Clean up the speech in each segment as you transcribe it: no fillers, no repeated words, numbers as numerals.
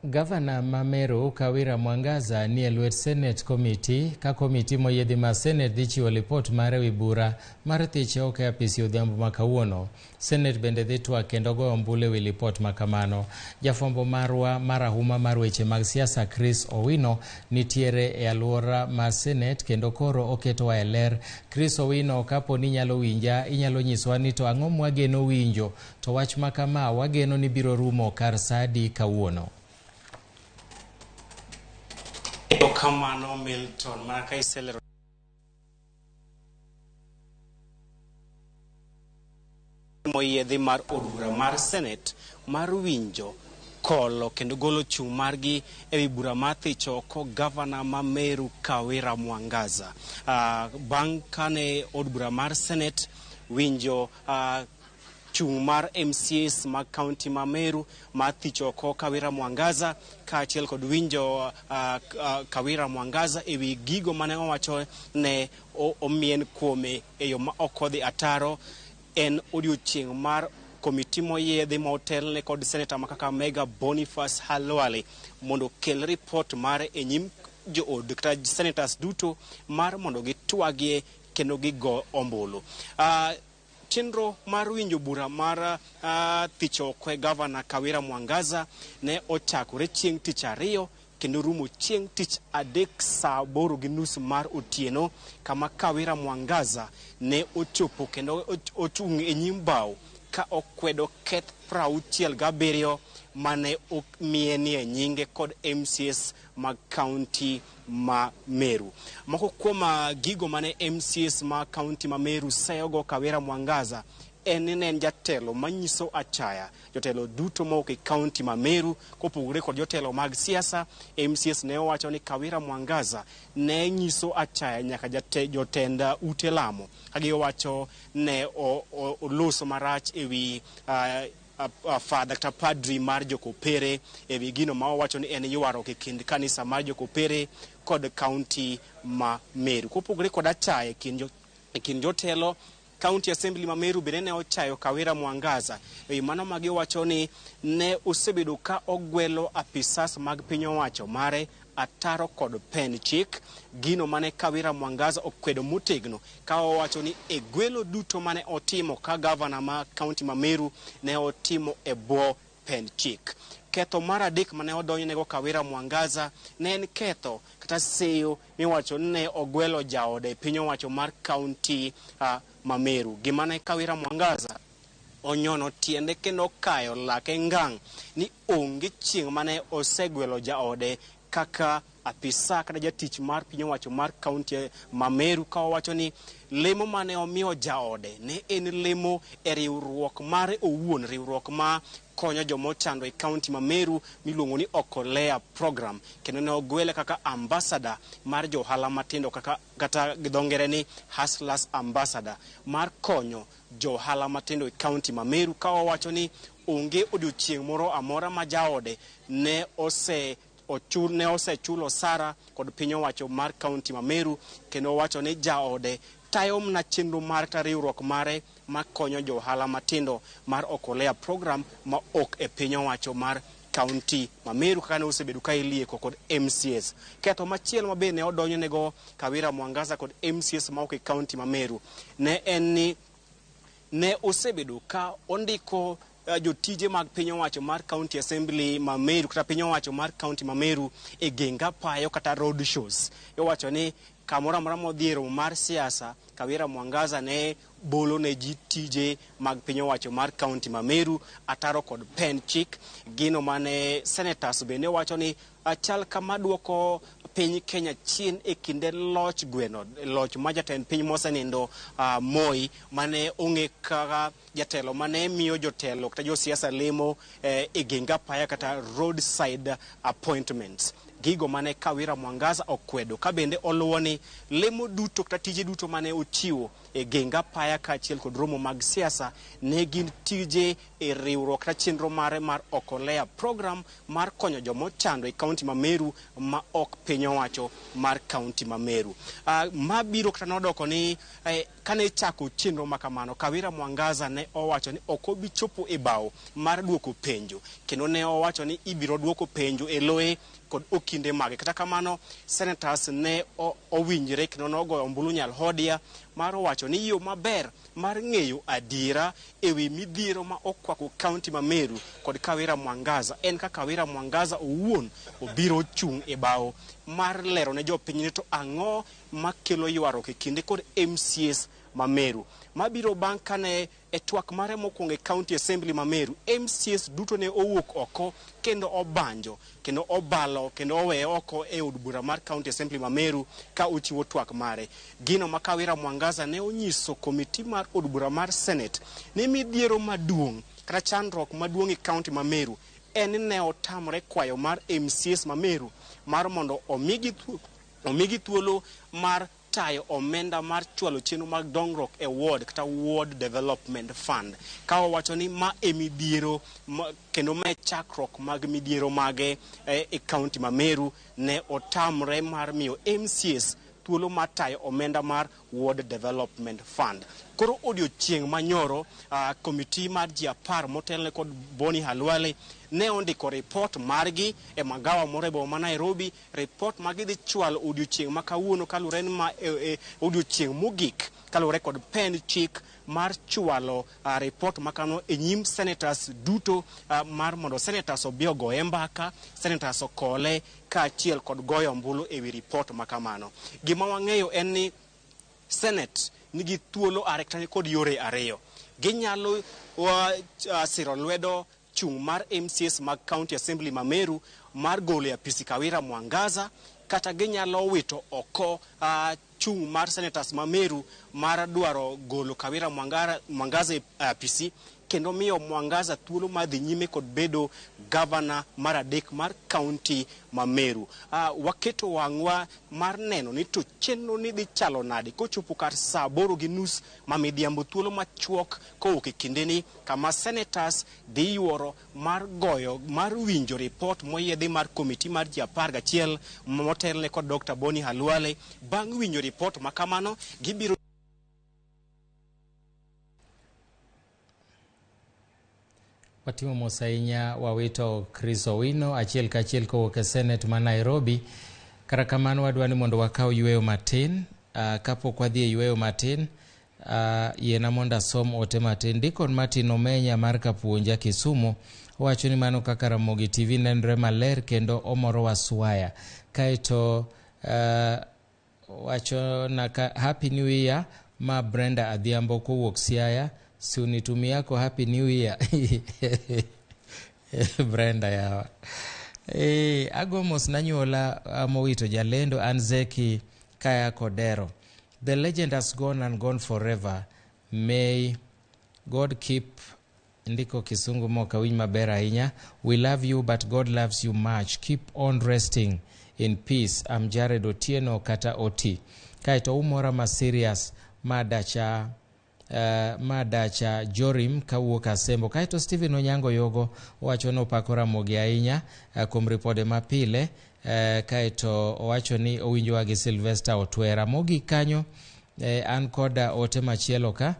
Gavana Mamero Kawira Mwangaza ni elwet Senate Committee ka komiti moyiedhi ma Senate dhi chiwo lipot mare wi bura mar thiche oko e apisi odhiambo ma kawuono. Senate bende dhi twak kendo goyo ombulu wi lipot ma kamano. Jafwambo marwa marahuma mar weche mag siasa Chris Owino nitiere e alwora mar Senate kendo koro oketowa e ler. Chris Owino, kapo ni inyalo winja, inyalo nyiswa ni to ang'o mwageno winjo to wach ma kama wageno ni biro rumo kar sadi kawuono. Kamano Milton maka iselero moyiedhi mar od bura mar Senate mar winjo kolo kendo golo chung' margi ewi bura mar thicho oko Gavana Mameru Kawira Mwangaza. Bang' kane od bura mar Senate winjo chung' mar MCAs mag County Mameru mar thicho oko Kawira Mwangaza kaachiel kod winjo Kawira Mwangaza ewi gigo mane owacho ne omien kuome e yo ma ok odhi ataro. En odiochieng' mar komiti moyiedhi ma otelne kod Senator ma Kakamega Boniface Halwale mondo kel report mare e nyim jood kata senators duto mar mondo gitwagie kendo gigo ombulu. Chenro mar winjo bura mar thicho oko Gavana Kawira Mwangaza ne ochakore chieng' tich ariyo kendo rumo chieng' tich adek saa 8:30 mar otieno, kama Kawira Mwangaza ne ochopo kendo ochung' e nyim bao ka okwedo keth 67 mane omienie nyinge kod MCAs mag County Mameru. Moko kuom gigo mane MCAs mag County Mameru seyogo Kawira Mwangaza en jatelo manyiso achaya jotelo duto moko e County Mameru kopogore kod jotelo mag siasa. MCAs ne owacho ni Kawira Mwangaza ne nyiso achaya nyaka jotenda ute lamo kagi owacho ne oloso marach ewi Father kata padri mar Jokopere ewi gino ma owacho ni en ywaro e kind kanisa mar Jokopere kod County Mameru. Kopogore kod achaya e kind jotelo, County Assembly Mameru bende ne ochayo Kawira Mwangaza ewi mano ma giwacho ni ne osebedo ka ogwelo apisas mag piny owacho mare ataro kod pen chik, gino mane Kawira Mwangaza okwedo motegno ka owacho ni egwelo duto mane otimo ka gavana ma County Mameru ne otimo e bwo pen chik. Ketho mar adek mane odonjnego Kawira Mwangaza ne en ketho kata seyo miwacho ne ogwelo jaode piny owacho mar County Mameru. Gimane Kawira Mwangaza onyono tiende kendo kayo lake ngang' ni onge chieng' mane osegwelo jaode kaka apisa kata jatich mar piny owacho mar County Mameru, ka owacho ni lemo mane omiyo jaode ne en lemo e riwruok mare owuon, riwruok ma konyo jomochando e County Mameru miluongo ni Okolea program, kendo ne ogwele kaka ambassador mar johala matindo kata gidongere ni Hustlers Ambassador mar konyo johala matindo e County Mameru, ka owacho ni onge odiochieng' moro amora ma jaode ne osechulo sara kod piny owacho mar County Mameru, kendo owacho ni jaode tayo mna chenro mar riwruok mare makonyo johala matindo mar Okolea program ma ok e piny owacho mar County Mameru kaka ne osebedo ka ilieko kod MCAs. Ketho machielo ma bende ne odonjnego Kawira Mwangaza kod MCAs ma ok e County Mameru ne en ni ne osebedo ka ondiko jotije mag piny owacho mar County Assembly Mameru kata piny owacho mar County Mameru e genga payo kata road shows. Iwacho ni kamora mora modhiero mar siasa Kawira Mwangaza ne bolo ne ji tije mag piny owacho mar County Mameru ataro kod pen chik, gino mane senators bende wacho ni achal kama duoko piny Kenya chien e kinde loch gweno, loch ma jatend piny mosenindo Moi mane ong'e kaka jatelo mane miyo jotelo kata jo siasa lemo e genga paya kata roadside appointments. Gigo mane Kawira Mwangaza okwedo ka bende oluwo ni lemo duto kata tije duto mane ochiwo e genga paya kaachiel kod romo mag siasa ne gin tije e riwruok kata chenro mare mar Okolea program mar konyo jomochando e County Mameru ma ok piny owacho mar County Mameru. Ma biro kata nodoko ni kane chako chenro makamano, Kawira Mwangaza ne owacho ni ok obi chopo e bao mar duoko penjo, kendo ne owacho ni ibiro duoko penjo e loye kod okinde mage. Kata kamano, senators ne owinjre kendo nogoyo ombulu nyal hodia mar wacho ni yo maber mar ng'eyo adiera ewi midhiero ma okwako kaunti ma Meru kod Kawira Mwangaza en ka Kawira Mwangaza owuon obiro chung e bao mar lero ne jopiny to ang'o makelo ywaruok e kinde kod MCS ma Meru. Mabiro bang' kane e twak mare mokwongo e County Assembly ma Meru, MCS duto ne owuok oko kendo obanjo kendo obalo kendo owe oko e od bura mar County Assembly ma Meru ka ochiwo twak mare. Gino ma Kawira Mwangaza ne onyiso komiti mar od bura mar Senate ni midhiero maduong' kata chandruok maduong' e County ma Meru en ne otamre kwayo mar MCS ma Meru mar mondo omigi thuolo mar tayo omenda mar chwalo chenro mag dongruok e ward kata ward development fund, ka owacho ni ma midhiero kendo me chakruok mag midhiero mage e county ma Meru ne otamre mar miyo MCS thuolo mar tayo omenda mar ward development fund. Koro odiochieng' manyoro komiti mar G10 motelne kod Boni Halwale ne ondiko report margi e magawa morebo ma Nairobi. Report magi dhi chwalo odiochieng' ma kawuono kalure ma odiochieng' mogik kalure kod pen chik mar chwalo report makano e nyim senators duto mar mondo senators obi ogoye mbaka, senators okole kaachiel kod goyo ombulu ewi report makamano. Gima wang'eyo en ni Senate nigi thuolo arektani kod yore ariyo. Ginyalo siro lwedo chung mar MCS mag County Assembly ma Meru mar golo e apisi Kawira Mwangaza, kata ginyalo wito oko chung mar senators ma Meru mar dwaro golo Kawira Mwangaza e apisi kendo miyo Mwangaza thuolo madhi nyime kod bedo governor mar adek mar county ma Meru. Waketo wang'wa mar neno ni to chenro ni dhi chalo nade kochopo kar saa 8:30 ma midhiambo, thuolo machuok kowuok e kindeni kama senators dhi yuoro mar winjo report moyiedhi mar komiti mar G11 motelne kod Dr. Boni Halwale. Bang' winjo report makamano, gibiro watimo mosainya wawito Chris Owino achiel kachiel kowuok e Senate ma Nairobi. Kara kamano wadwani mondo wakaw yweyo matin. Kapok wadhi e yweyo matin, yena mondo asom ote matin. Dikon Martin Omenya mar Kapuonja Kisumu wacho ni mano kaka Ramogi TV nenre maler kendo omoro waswaya. Kaito wacho naka Happy New Year ma Brenda Adhiambo kowuok Siaya. Si unitumia yako Happy New Year. Brenda yawa. Agomos nanyola mowito jalendo Anzeki Kaya Kodero. The legend has gone and gone forever. May God keep ndiko kisungu moka winy maber ahinya. We love you but God loves you much. Keep on resting in peace. I'm Jared Otieno kata Oti. Kaito umora ma serious madacha Jorim kawuok Asembo. Kaito Stephen Onyango Yogo wacho no pako Ramogi ahinya kuom ripode mapile. Kaito wacho ni owinjo wagi Sylvester Otwera Mogi kanyo. An koda ote machielo ka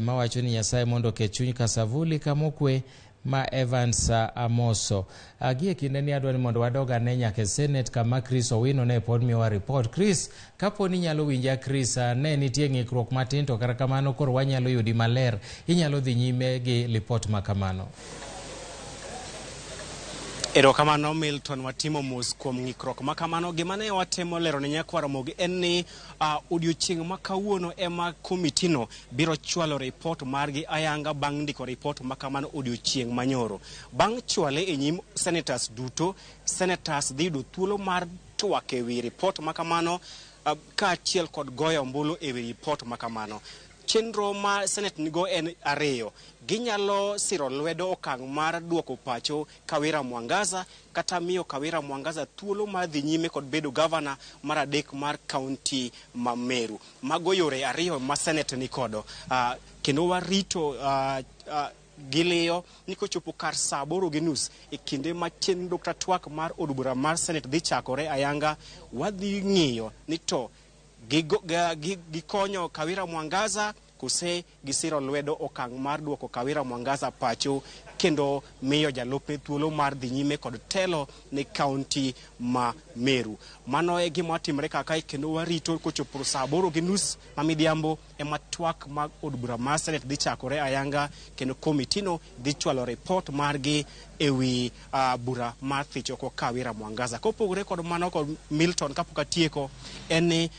mawacho ni Nyasaye mondo ke chuny kasavuli kamokwe ma Evans Amoso. Agie kinde ni adwani mondo wadoga ne nyaka Senate kama Chris Owino ne pod miwa report. Chris, kapo ni nyalo winja Chris, ne nitie ng'ikruok matin to kara kamano koro wanyalo yudi maler, inyalo dhi nyime gi report makamano. Erokamano Milton, watimo mos kuom ng'ikruok makamano. Gima ne watemo lero ne nyakwa Ramogi en ni odiochieng' ma kawuono ema komitino biro chwalo report margi ayanga bang' ndiko report makamano odiochieng' manyoro. Bang' chwale e nyim senators duto, senators dhi yudo thuolo mar twak ewi report makamano kaachiel kod goyo ombulu ewi report makamano. Chenro ma Senate nigo en ariyo. Ginyalo siro lwedo okang' mar duoko pacho Kawira Mwangaza kata miyo Kawira Mwangaza thuolo mar dhi nyime kod bedo governor mar adek mar county ma Meru. Mago yore ariyo ma Senate ni kodo. Kendo warito giliyo nikochopo kar saa 8:30 e kinde ma twak mar od bura mar Senate dhi chakore ayanga, wadhi ng'iyo ni to gikonyo Kawira Mwangaza kuse gisiro lwedo okang' mar duoko Kawira Mwangaza pacho kendo miyo jalupe thuolo mar dhi nyime kod telo ne kaunti ma Meru. Mano e gima timore kaka kendo warito kochopo saa 8:30 ma midhiambo ema twak mag od bura mar Senet dhi chakore ayanga kendo komitino dhi chwalo report margi ewi bura mar thicho ko Kawira Mwangaza. Kopogore kod mano kod Milton kapok atieko en ni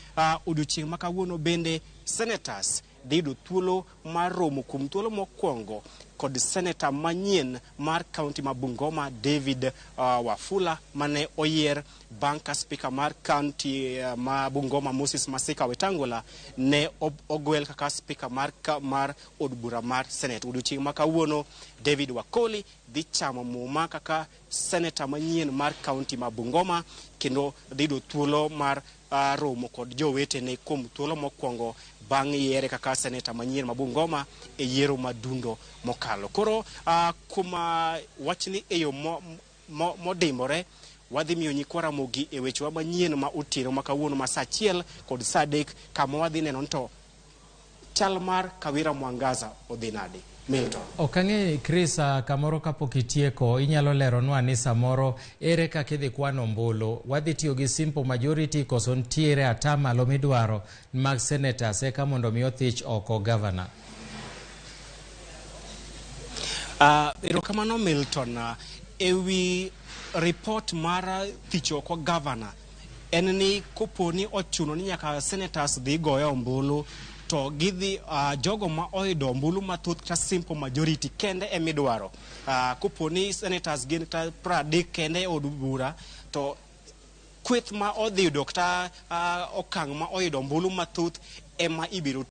odiochieng' ma kawuono bende senators dido thuolo mar romo kuom thuolo mokwongo kod senator manyien mar kaunti ma Bungoma David Wafula mane oyier bang' ka speaker mar kaunti ma Bungoma Moses Masika Wetangula ne ogwel kaka speaker mar od bura mar Senate. Odiochieng' ma kawuono David Wakoli dhi chamo muma kaka senator manyien mar kaunti ma Bungoma kendo dido thuolo mar romo kod jowetene kuom thuolo mokwongo bang' yiere kaka senator manyien ma Bungoma e yiero madundo mokalo. Koro kuma wachni e yo modimbore wadhi miyo nyikwa Ramogi e wechewa manyien ma utiro ma kawuono ma saa 1 kod saa 3 kama wadhi neno to chal mar Kawira Mwangaza odhi nade. Milton. Okang'e Chris, kamoro kapok itieko inyalo leronwa ni samoro ere kaka idhi kwano ombulu, wadhi tiyo gi simple majority koso ntiere atamalo midwaro mag senators eka mondo mi othich oko governor. Erokamano Milton, ewi report mar thicho oko governor en ni koponi ochuno ni nyaka senators dhi goyo ombulu to gidhi jogo ma oyudo ombulu mathoth ta simple majority kende emidwaro. Koponi senators gin ta 30 kende od bura to kweth ma odhi yudo kata okang' ma oyudo ombulu mathoth ema ibiro